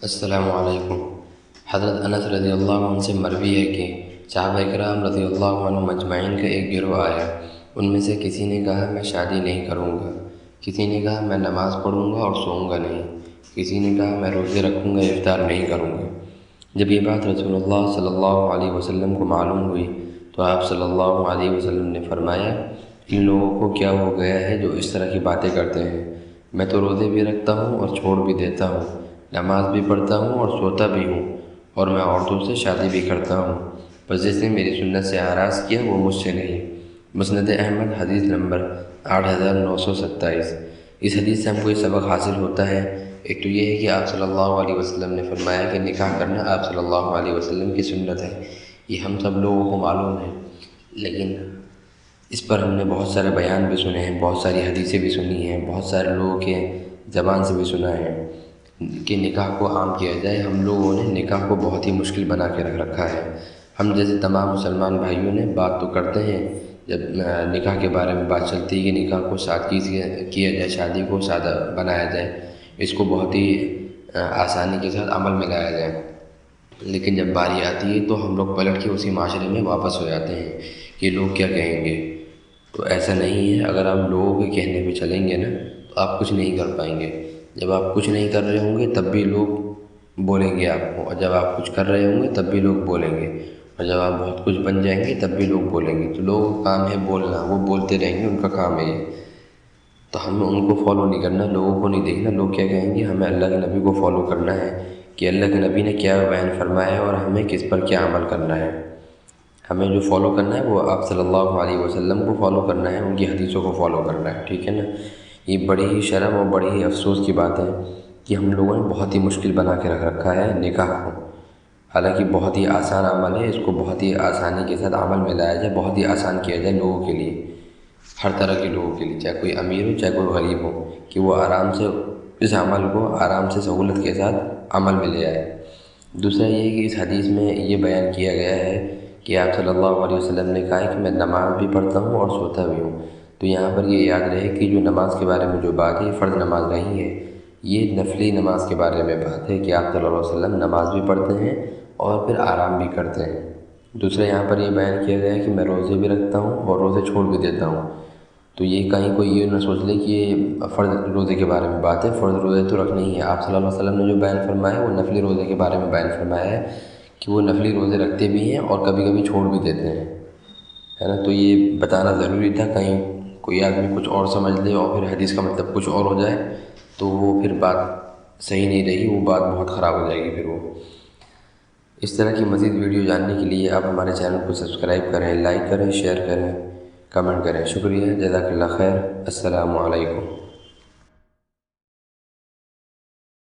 السلام علیکم۔ حضرت انس رضی اللہ عنہ سے مروی ہے کہ صحابہ کرام رضی اللہ عنہ مجمعین کا ایک گروہ آیا۔ ان میں سے کسی نے کہا میں شادی نہیں کروں گا، کسی نے کہا میں نماز پڑھوں گا اور سوؤں گا نہیں، کسی نے کہا میں روزے رکھوں گا، افطار نہیں کروں گا۔ جب یہ بات رسول اللہ صلی اللہ علیہ وسلم کو معلوم ہوئی تو آپ صلی اللہ علیہ وسلم نے فرمایا ان لوگوں کو کیا ہو گیا ہے جو اس طرح کی باتیں کرتے ہیں؟ میں تو روزے بھی رکھتا ہوں اور چھوڑ بھی دیتا ہوں، نماز بھی پڑھتا ہوں اور سوتا بھی ہوں، اور میں عورتوں سے شادی بھی کرتا ہوں، بس جس نے میری سنت سے اعراض کیا وہ مجھ سے نہیں۔ مسند احمد حدیث نمبر 8927۔ اس حدیث سے ہم کو یہ سبق حاصل ہوتا ہے، ایک تو یہ ہے کہ آپ صلی اللہ علیہ وسلم نے فرمایا کہ نکاح کرنا آپ صلی اللہ علیہ وسلم کی سنت ہے، یہ ہم سب لوگوں کو معلوم ہے، لیکن اس پر ہم نے بہت سارے بیان بھی سنے ہیں، بہت ساری حدیثیں بھی سنی ہیں، بہت سارے لوگوں کے زبان سے بھی سنا ہے کہ نکاح کو عام کیا جائے۔ ہم لوگوں نے نکاح کو بہت ہی مشکل بنا کے رکھ رکھا ہے۔ ہم جیسے تمام مسلمان بھائیوں نے بات تو کرتے ہیں، جب نکاح کے بارے میں بات چلتی ہے کہ نکاح کو سادگی سے کیا جائے، شادی کو سادہ بنایا جائے، اس کو بہت ہی آسانی کے ساتھ عمل میں لایا جائے، لیکن جب باری آتی ہے تو ہم لوگ پلٹ کے اسی معاشرے میں واپس ہو جاتے ہیں کہ لوگ کیا کہیں گے۔ تو ایسا نہیں ہے، اگر آپ لوگوں کے کہنے پہ چلیں گے نا تو آپ کچھ نہیں کر پائیں گے۔ جب آپ کچھ نہیں کر رہے ہوں گے تب بھی لوگ بولیں گے آپ کو، اور جب آپ کچھ کر رہے ہوں گے تب بھی لوگ بولیں گے، اور جب آپ بہت کچھ بن جائیں گے تب بھی لوگ بولیں گے۔ تو لوگوں کا کام ہے بولنا، وہ بولتے رہیں گے، ان کا کام ہے یہ۔ تو ہمیں ان کو فالو نہیں کرنا، لوگوں کو نہیں دیکھنا لوگ کیا کہیں گے، ہمیں اللہ کے نبی کو فالو کرنا ہے کہ اللہ کے نبی نے کیا بیان فرمایا ہے اور ہمیں کس پر کیا عمل کرنا ہے۔ ہمیں جو فالو کرنا ہے وہ آپ صلی اللہ علیہ وسلم کو فالو کرنا ہے، ان کی حدیثوں کو فالو کرنا ہے، ٹھیک ہے نا۔ یہ بڑی ہی شرم اور بڑی ہی افسوس کی بات ہے کہ ہم لوگوں نے بہت ہی مشکل بنا کے رکھ رکھا ہے نکاح کو۔ حالانکہ بہت ہی آسان عمل ہے، اس کو بہت ہی آسانی کے ساتھ عمل میں لایا جائے، بہت ہی آسان کیا جائے لوگوں کے لیے، ہر طرح کے لوگوں کے لیے، چاہے کوئی امیر ہو چاہے کوئی غریب ہو، کہ وہ آرام سے اس عمل کو آرام سے سہولت کے ساتھ عمل میں لے آئے۔ دوسرا یہ ہے کہ اس حدیث میں یہ بیان کیا گیا ہے کہ آپ صلی اللہ علیہ وسلم نے کہا ہے کہ میں نماز بھی پڑھتا ہوں اور سوتا بھی ہوں۔ تو یہاں پر یہ یاد رہے کہ جو نماز کے بارے میں جو بات ہے یہ فرض نماز نہیں ہے، یہ نفلی نماز کے بارے میں بات ہے کہ آپ صلی اللہ علیہ وسلم نماز بھی پڑھتے ہیں اور پھر آرام بھی کرتے ہیں۔ دوسرا یہاں پر یہ بیان کیا گیا ہے کہ میں روزے بھی رکھتا ہوں اور روزے چھوڑ بھی دیتا ہوں۔ تو یہ کہیں کوئی یہ نہ سوچ لے کہ یہ فرض روزے کے بارے میں بات ہے، فرض روزے تو رکھنے ہی ہے۔ آپ صلی اللہ علیہ وسلم نے جو بیان فرمایا ہے وہ نفلی روزے کے بارے میں بیان فرمایا ہے کہ وہ نفلی روزے رکھتے بھی ہیں اور کبھی کبھی چھوڑ بھی دیتے ہیں، ہے نا۔ تو یہ بتانا ضروری تھا، کہیں کوئی آدمی کچھ اور سمجھ لے اور پھر حدیث کا مطلب کچھ اور ہو جائے تو وہ پھر بات صحیح نہیں رہی، وہ بات بہت خراب ہو جائے گی پھر وہ۔ اس طرح کی مزید ویڈیو جاننے کے لیے آپ ہمارے چینل کو سبسکرائب کریں، لائک کریں، شیئر کریں، کمنٹ کریں۔ شکریہ، جزاک اللہ خیر، السلام علیکم۔